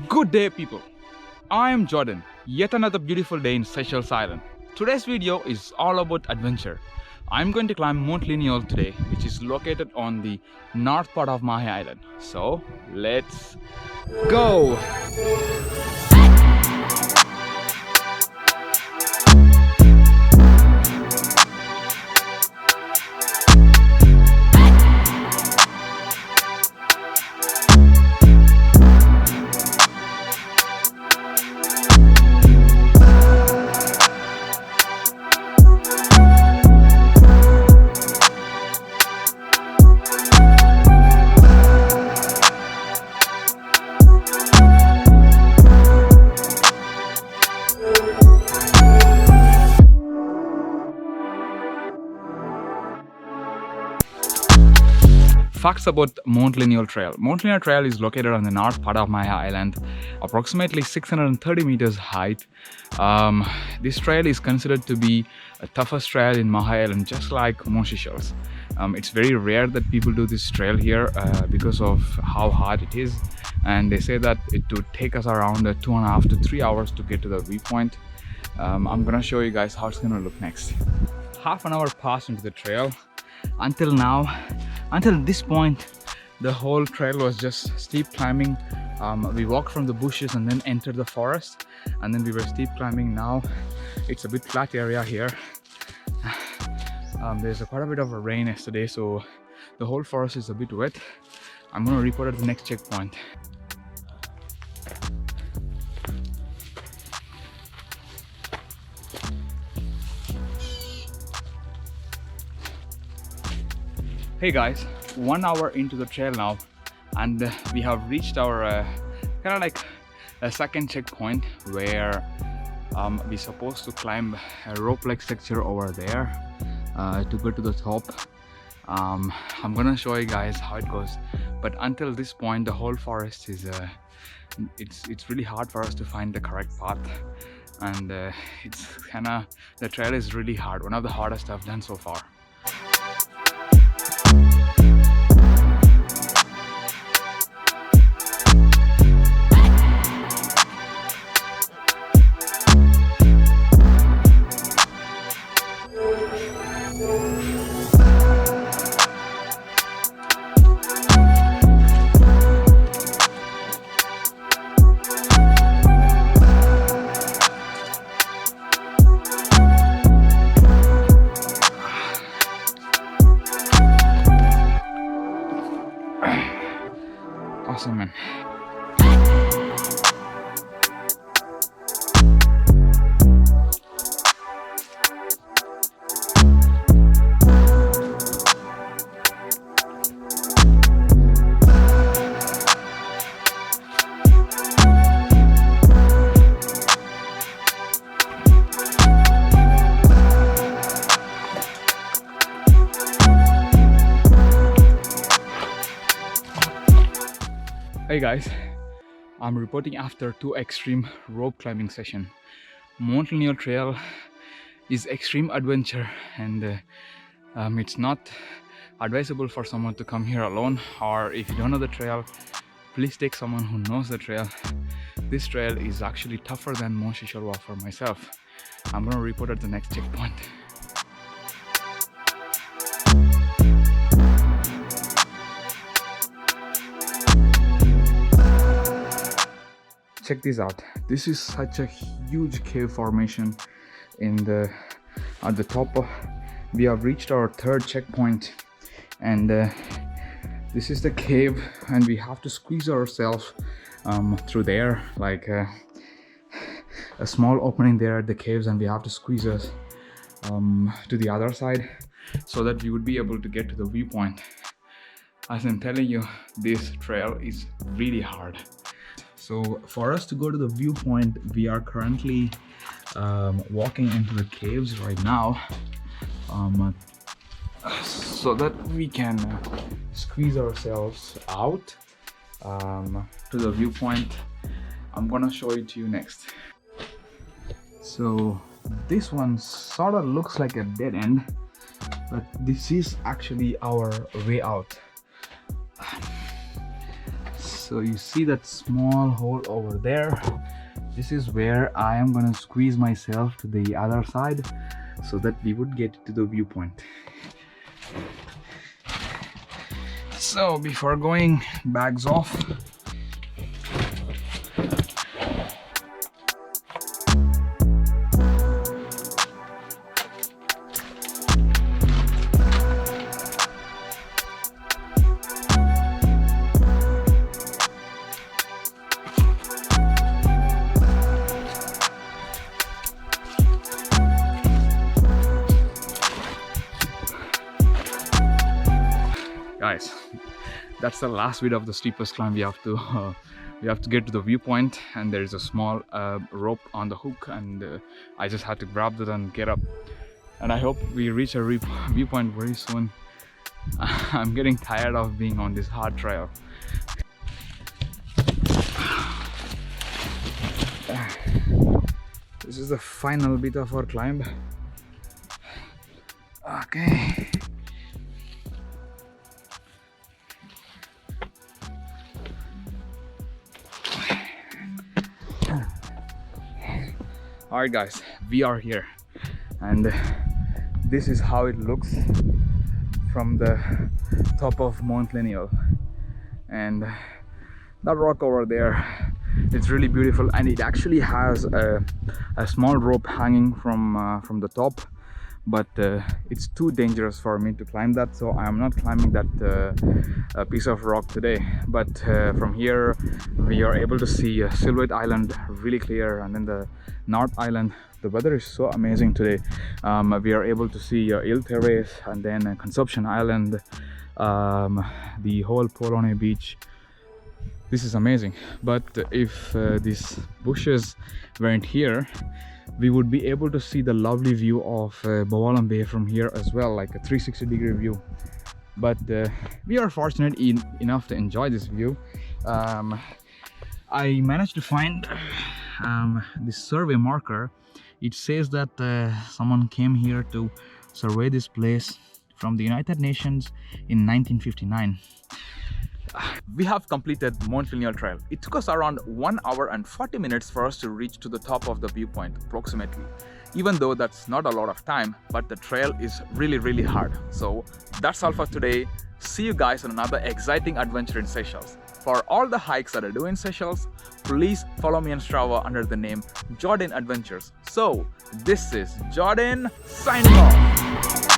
Good day, people. I am Jodin. Yet another beautiful day in Seychelles Island. Today's video is all about adventure. I'm going to climb Mont Le-niole today, which is located on the north part of Mahe Island. So let's go. Facts about Mont Le-niole Trail. Mont Le-niole Trail is located on the north part of Mahe Island, approximately 630 meters height. This trail is considered to be a toughest trail in Mahe Island, just like Morne Seychelles. It's very rare that people do this trail here because of how hard it is, and they say that it would take us around 2.5 to 3 hours to get to the viewpoint. I'm gonna show you guys how it's gonna look next. Half an hour passed into the trail. Until this point, the whole trail was just steep climbing. We walked from the bushes and then entered the forest, and then we were steep climbing. Now it's a bit flat area here. There's quite a bit of rain yesterday, so the whole forest is a bit wet. I'm gonna report at the next checkpoint. Hey guys, 1 hour into the trail now, and we have reached our kind of like a second checkpoint where we're supposed to climb a rope-like structure over there to go to the top. I'm gonna show you guys how it goes, but until this point the whole forest is it's really hard for us to find the correct path, and the trail is really hard, one of the hardest I've done so far. Awesome, man. Hey guys, I'm reporting after 2 extreme rope climbing sessions. Mont Le-niole Trail is extreme adventure, and it's not advisable for someone to come here alone, or if you don't know the trail, please take someone who knows the trail. This trail is actually tougher than Mont Seychelles was for myself. I'm gonna report at the next checkpoint. Check this out. This is such a huge cave formation at the top. We have reached our 3rd checkpoint, and this is the cave, and we have to squeeze ourselves through there, like a small opening there at the caves, and we have to squeeze us to the other side so that we would be able to get to the viewpoint. As I'm telling you, this trail is really hard. So for us to go to the viewpoint, we are currently walking into the caves right now, so that we can squeeze ourselves out to the viewpoint. I'm gonna show it to you next. So this one sort of looks like a dead end, but this is actually our way out. So you see that small hole over there? This is where I am gonna squeeze myself to the other side so that we would get to the viewpoint. So before going, bags off. Guys, that's the last bit of the steepest climb. We have to get to the viewpoint, and there is a small rope on the hook, and I just had to grab that and get up. And I hope we reach a viewpoint very soon. I'm getting tired of being on this hard trail. This is the final bit of our climb. Okay. Alright guys, we are here, and this is how it looks from the top of Mont Le-niole. And that rock over there, it's really beautiful, and it actually has a small rope hanging from the top, but it's too dangerous for me to climb that, so I am not climbing that piece of rock today. But from here we are able to see Silhouette Island really clear, and then the North Island. The weather is so amazing today. We are able to see Ile Terrace, and then Consumption Island, the whole Launay beach. This is amazing. But if these bushes weren't here, we would be able to see the lovely view of Bowalan Bay from here as well, like a 360-degree view. But we are fortunate enough to enjoy this view. I managed to find this survey marker. It says that someone came here to survey this place from the United Nations in 1959. We have completed Mont Le-niole Trail. It took us around 1 hour and 40 minutes for us to reach to the top of the viewpoint approximately. Even though that's not a lot of time, but the trail is really hard. So that's all for today. See you guys on another exciting adventure in Seychelles. For all the hikes that I do in Seychelles, please follow me on Strava under the name Jodin Adventures. So this is Jodin signing off.